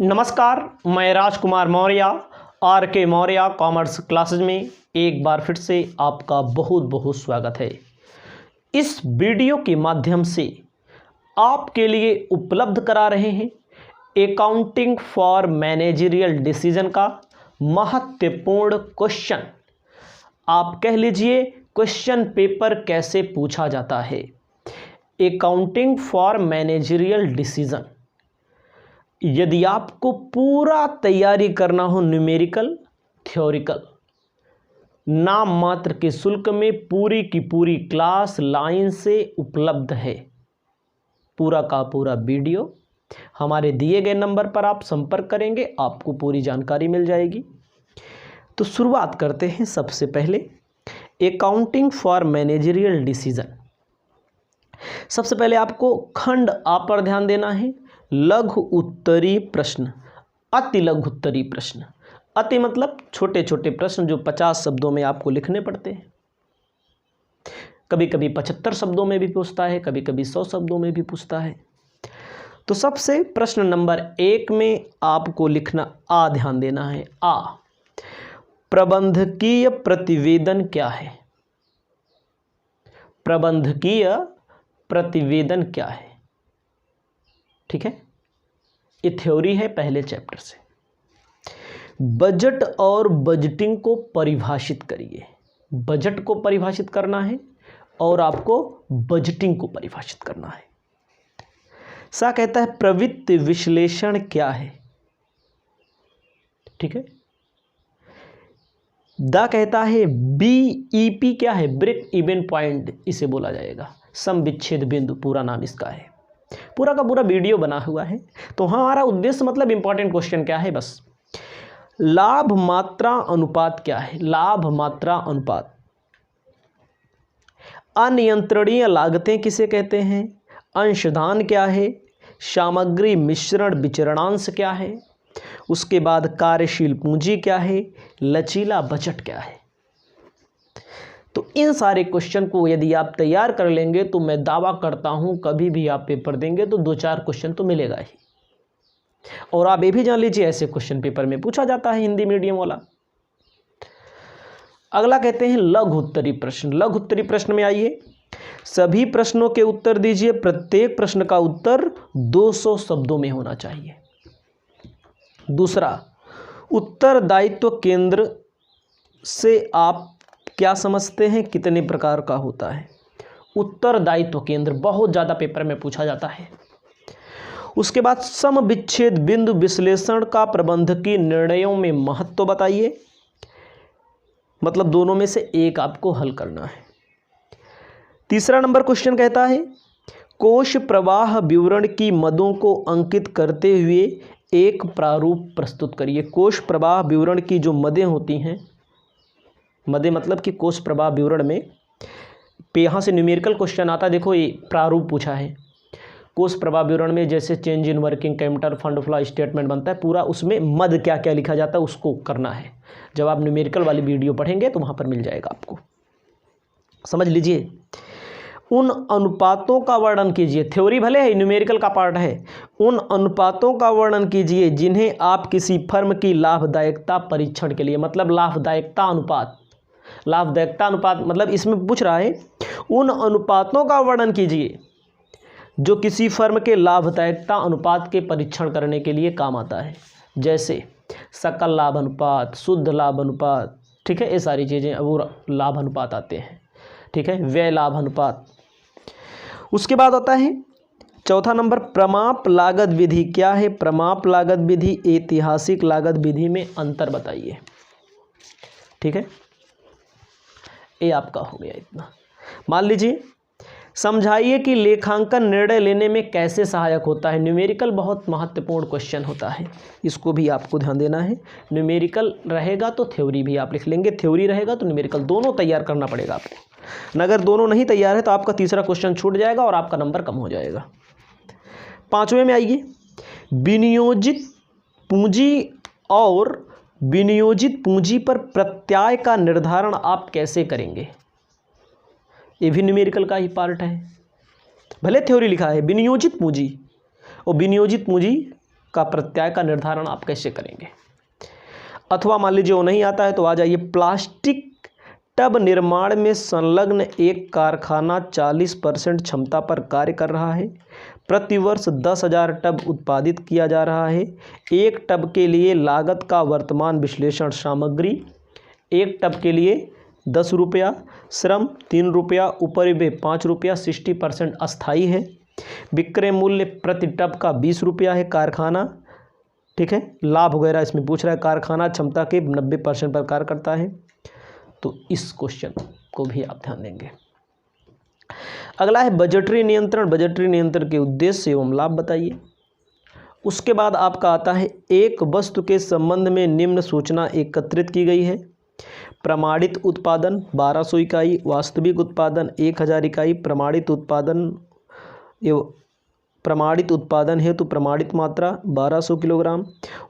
नमस्कार, मैं राजकुमार मौर्य आर के मौर्य कॉमर्स क्लासेस में एक बार फिर से आपका बहुत बहुत स्वागत है। इस वीडियो के माध्यम से आपके लिए उपलब्ध करा रहे हैं अकाउंटिंग फॉर मैनेजरियल डिसीजन का महत्वपूर्ण क्वेश्चन। आप कह लीजिए क्वेश्चन पेपर कैसे पूछा जाता है। अकाउंटिंग फॉर मैनेजरियल डिसीजन, यदि आपको पूरा तैयारी करना हो न्यूमेरिकल थ्योरिकल, नाम मात्र के शुल्क में पूरी की पूरी क्लास लाइन से उपलब्ध है। पूरा का पूरा वीडियो हमारे दिए गए नंबर पर आप संपर्क करेंगे, आपको पूरी जानकारी मिल जाएगी। तो शुरुआत करते हैं। सबसे पहले अकाउंटिंग फॉर मैनेजरियल डिसीजन। सबसे पहले आपको खंड आ पर ध्यान देना है। लघु उत्तरीय प्रश्न, अति लघु उत्तरीय प्रश्न। अति मतलब छोटे छोटे प्रश्न जो 50 शब्दों में आपको लिखने पड़ते हैं। कभी कभी 75 शब्दों में भी पूछता है, कभी कभी 100 शब्दों में भी पूछता है। तो सबसे प्रश्न नंबर 1 में आपको लिखना आ ध्यान देना है। आ, प्रबंधकीय प्रतिवेदन क्या है? प्रबंधकीय प्रतिवेदन क्या है? ठीक है, ये थ्योरी है पहले चैप्टर से। बजट और बजटिंग को परिभाषित करिए। बजट को परिभाषित करना है और आपको बजटिंग को परिभाषित करना है। सा कहता है प्रवृत्ति विश्लेषण क्या है? ठीक है। दा कहता है बीईपी क्या है? ब्रेक इवन पॉइंट इसे बोला जाएगा। सम विच्छेद बिंदु पूरा नाम इसका है। पूरा का पूरा वीडियो बना हुआ है। तो हमारा उद्देश्य मतलब इंपॉर्टेंट क्वेश्चन क्या है, बस लाभ मात्रा अनुपात क्या है? लाभ मात्रा अनुपात। अनियंत्रणीय लागतें किसे कहते हैं? अंशदान क्या है? सामग्री मिश्रण विचरणांश क्या है? उसके बाद कार्यशील पूंजी क्या है? लचीला बजट क्या है? तो इन सारे क्वेश्चन को यदि आप तैयार कर लेंगे तो मैं दावा करता हूं कभी भी आप पेपर देंगे तो 2-4 क्वेश्चन तो मिलेगा ही। और आप ये भी जान लीजिए ऐसे क्वेश्चन पेपर में पूछा जाता है हिंदी मीडियम वाला। अगला कहते हैं लघु उत्तरीय प्रश्न। लघु उत्तरीय प्रश्न में आइए, सभी प्रश्नों के उत्तर दीजिए। प्रत्येक प्रश्न का उत्तर 200 शब्दों में होना चाहिए। दूसरा, उत्तरदायित्व केंद्र से आप क्या समझते हैं? कितने प्रकार का होता है? उत्तरदायित्व केंद्र बहुत ज़्यादा पेपर में पूछा जाता है। उसके बाद सम विच्छेद बिंदु विश्लेषण का प्रबंधकीय निर्णयों में महत्व बताइए। मतलब दोनों में से एक आपको हल करना है। तीसरा नंबर क्वेश्चन कहता है कोष प्रवाह विवरण की मदों को अंकित करते हुए एक प्रारूप प्रस्तुत करिए। कोष प्रवाह विवरण की जो मदें होती हैं, मदे मतलब कि कोष प्रवाह विवरण में यहाँ से न्यूमेरिकल क्वेश्चन आता है। देखो ये प्रारूप पूछा है। कोष प्रवाह विवरण में जैसे change in working capital, fund flow statement बनता है, पूरा उसमें मद क्या क्या लिखा जाता है उसको करना है। जब आप न्यूमेरिकल वाली वीडियो पढ़ेंगे तो वहाँ पर मिल जाएगा आपको। समझ लीजिए। उन अनुपातों का वर्णन कीजिए। थ्योरी भले है, न्यूमेरिकल का पार्ट है। उन अनुपातों का वर्णन कीजिए जिन्हें आप किसी फर्म की लाभदायकता परीक्षण के लिए, मतलब लाभदायकता अनुपात, लाभदायकता अनुपात मतलब इसमें पूछ रहा है उन अनुपातों का वर्णन कीजिए जो किसी फर्म के लाभदायकता अनुपात के परीक्षण करने के लिए काम आता है। जैसे सकल लाभ अनुपात, शुद्ध लाभ अनुपात, ठीक है, ये सारी चीज़ें वो लाभ अनुपात आते हैं। ठीक है, व्यय लाभ अनुपात। उसके बाद आता है चौथा नंबर प्रमाप लागत विधि क्या है? प्रमाप लागत विधि ऐतिहासिक लागत विधि में अंतर बताइए। ठीक है, ये आपका हो गया इतना। मान लीजिए समझाइए कि लेखांकन निर्णय लेने में कैसे सहायक होता है। न्यूमेरिकल बहुत महत्वपूर्ण क्वेश्चन होता है, इसको भी आपको ध्यान देना है। न्यूमेरिकल रहेगा तो थ्योरी भी आप लिख लेंगे, थ्योरी रहेगा तो न्यूमेरिकल, दोनों तैयार करना पड़ेगा आपको। अगर दोनों नहीं तैयार है तो आपका तीसरा क्वेश्चन छूट जाएगा और आपका नंबर कम हो जाएगा। 5वें में आइए, विनियोजित पूंजी और विनियोजित पूंजी पर प्रत्याय का निर्धारण आप कैसे करेंगे? ये भी न्यूमेरिकल का ही पार्ट है। भले थ्योरी लिखा है विनियोजित पूंजी और विनियोजित पूंजी का प्रत्यय का निर्धारण आप कैसे करेंगे। अथवा मान लीजिए वो नहीं आता है तो आ जाइए, प्लास्टिक टब निर्माण में संलग्न एक कारखाना 40% क्षमता पर कार्य कर रहा है। प्रतिवर्ष 10,000 टब उत्पादित किया जा रहा है। एक टब के लिए लागत का वर्तमान विश्लेषण सामग्री एक टब के लिए 10 रुपया, श्रम 3 रुपया, उपरिव्यय 5 रुपया, 60% अस्थायी है। विक्रय मूल्य प्रति टब का 20 रुपया है। कारखाना, ठीक है, लाभ वगैरह इसमें पूछ रहा है। कारखाना क्षमता के 90% पर कार्य करता है। तो इस क्वेश्चन को भी आप ध्यान देंगे। अगला है बजटरी नियंत्रण। बजटरी नियंत्रण के उद्देश्य एवं लाभ बताइए। उसके बाद आपका आता है, एक वस्तु के संबंध में निम्न सूचना एकत्रित की गई है। प्रमाणित उत्पादन 1200 इकाई, वास्तविक उत्पादन 1000 इकाई, प्रमाणित उत्पादन हेतु प्रमाणित मात्रा 1200 किलोग्राम,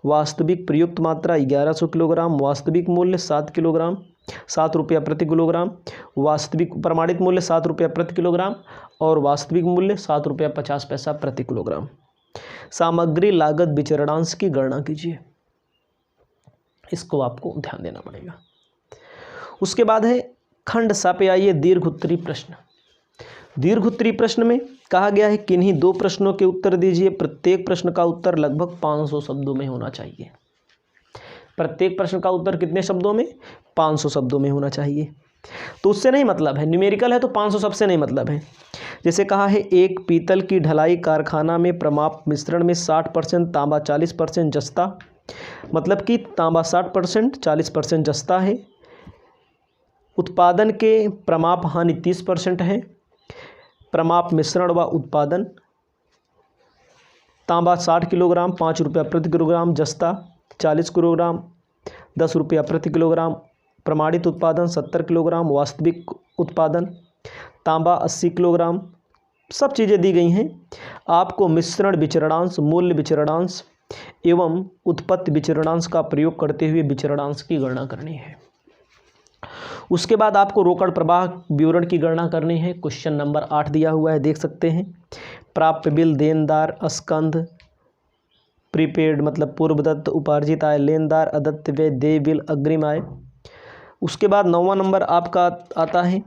वास्तविक प्रयुक्त मात्रा 1100 किलोग्राम, वास्तविक मूल्य 7 रुपया प्रति किलोग्राम, वास्तविक प्रमाणित मूल्य 7 रुपया प्रति किलोग्राम और वास्तविक मूल्य 7 रुपया 50 पैसा प्रति किलोग्राम। सामग्री लागत विचरणांश की गणना कीजिए। इसको आपको ध्यान देना पड़ेगा। उसके बाद है खंड सा पे आइए, दीर्घ उत्तरी प्रश्न। दीर्घ उत्तरी प्रश्न में कहा गया है किन्हीं 2 प्रश्नों के उत्तर दीजिए। प्रत्येक प्रश्न का उत्तर लगभग 500 शब्दों में होना चाहिए। प्रत्येक प्रश्न का उत्तर कितने शब्दों में? 500 शब्दों में होना चाहिए। तो उससे नहीं मतलब है, न्यूमेरिकल है तो 500 शब्द से नहीं मतलब है। जैसे कहा है, एक पीतल की ढलाई कारखाना में प्रमाप मिश्रण में 60% तांबा 40% जस्ता, मतलब कि तांबा 60% 40% जस्ता है। उत्पादन के प्रमाप हानि 30% है। प्रमाप मिश्रण व उत्पादन तांबा 60 किलोग्राम 5 रुपया प्रति किलोग्राम, जस्ता 40 किलोग्राम 10 रुपया प्रति किलोग्राम। प्रमाणित उत्पादन 70 किलोग्राम, वास्तविक उत्पादन तांबा 80 किलोग्राम। सब चीज़ें दी गई हैं। आपको मिश्रण विचरणांश, मूल्य विचरणांश एवं उत्पत्ति विचरणांश का प्रयोग करते हुए विचरणांश की गणना करनी है। उसके बाद आपको रोकड़ प्रवाह विवरण की गणना करनी है। क्वेश्चन नंबर 8 दिया हुआ है, देख सकते हैं। प्राप्य बिल, देनदार, स्कंध, प्रीपेड मतलब पूर्वदत्त, उपार्जित आय, लेनदार, अदत्त व्यय, देय बिल, अग्रिम आय। उसके बाद 9वां नंबर आपका आता है,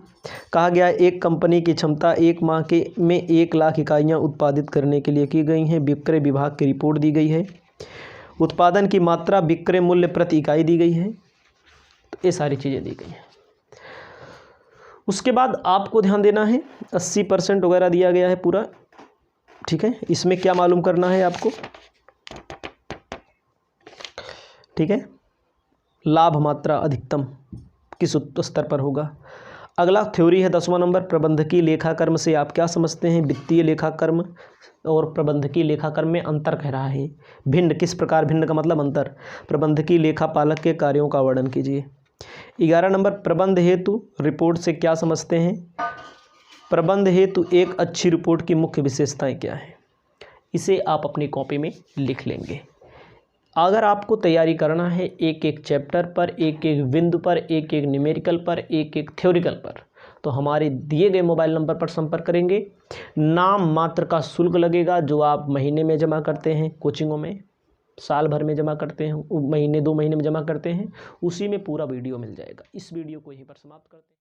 कहा गया है एक कंपनी की क्षमता 1 माह के में 1 लाख इकाइयाँ उत्पादित करने के लिए की गई हैं। विक्रय विभाग की रिपोर्ट दी गई है। उत्पादन की मात्रा, विक्रय मूल्य प्रति इकाई दी गई है। तो ये सारी चीज़ें दी गई हैं। उसके बाद आपको ध्यान देना है 80% वगैरह दिया गया है पूरा, ठीक है। इसमें क्या मालूम करना है आपको, ठीक है, लाभ मात्रा अधिकतम किस स्तर पर होगा। अगला थ्योरी है 10वां नंबर, प्रबंधकीय लेखाकर्म से आप क्या समझते हैं। वित्तीय लेखाकर्म और प्रबंधकीय लेखाकर्म में अंतर कह रहा है। भिन्न किस प्रकार, भिन्न का मतलब अंतर। प्रबंधकीय लेखापालक के कार्यों का वर्णन कीजिए। 11 नंबर, प्रबंध हेतु रिपोर्ट से क्या समझते हैं। प्रबंध हेतु एक अच्छी रिपोर्ट की मुख्य विशेषताएं क्या हैं। इसे आप अपनी कॉपी में लिख लेंगे। अगर आपको तैयारी करना है एक एक चैप्टर पर, एक एक बिंदु पर, एक एक न्यूमेरिकल पर, एक एक थ्योरिकल पर, तो हमारे दिए गए मोबाइल नंबर पर संपर्क करेंगे। नाम मात्र का शुल्क लगेगा जो आप महीने में जमा करते हैं, कोचिंगों में साल भर में जमा करते हैं, महीने 2 महीने में जमा करते हैं, उसी में पूरा वीडियो मिल जाएगा। इस वीडियो को यहीं पर समाप्त करते हैं।